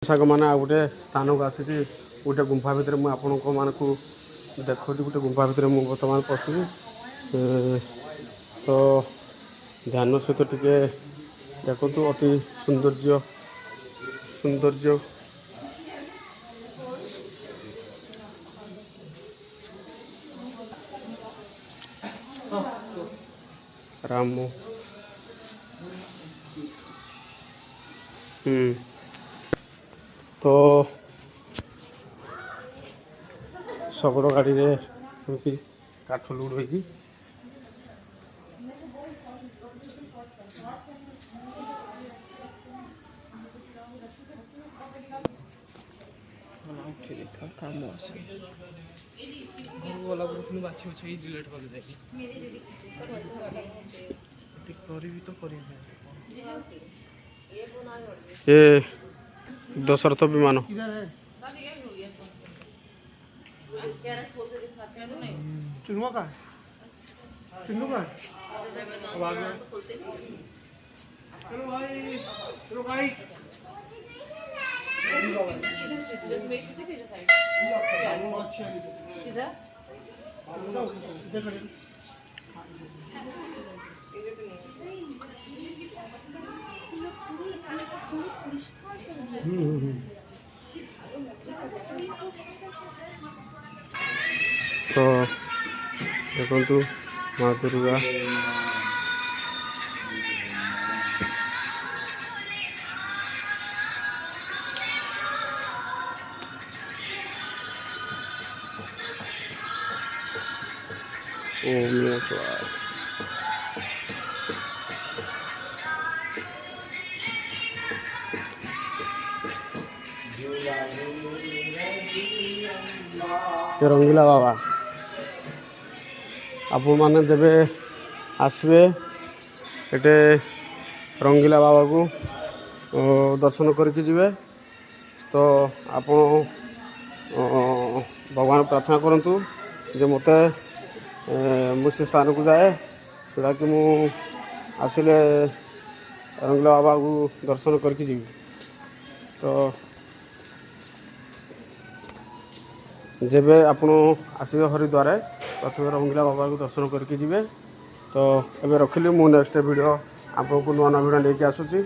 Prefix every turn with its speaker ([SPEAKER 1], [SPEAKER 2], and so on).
[SPEAKER 1] साग मैंने आ गोटे स्थान को आसिक गोटे गुंफा भितर मुझे आपण मानक देखा गोटे गुंफा भितर मुझे बर्तमान पशुनी तो ध्यान सहित टिके देखु अति सौंदर्य सौंदर्य राम तो शगड़ गाड़ी में काठ लुड़ हो
[SPEAKER 2] काम वाला बाछी उछी डिलीट कर देगी
[SPEAKER 1] ये दशरथ विमान
[SPEAKER 2] चुनवा का चुनू का चलो भाई चलो भाई
[SPEAKER 1] तो देखु माँ दुर्गा ओम नमः शिवाय। रंगीला बाबा आपण मैंने जब आसवे एटे रंगीला बाबा को दर्शन करके जिवे तो आपण भगवान प्रार्थना करंतु जे मते मुझे स्थान को जाए जोटा कि मु आसिले रंगीला बाबा को दर्शन करके जी तो जेबे आपण आसवे हरिद्वार प्रथम रंगीला बाबा को दर्शन करके जी तो एबे रखिली मु नेक्स्ट वीडियो आपको नुआ नुआ वीडियो लेके आसूची।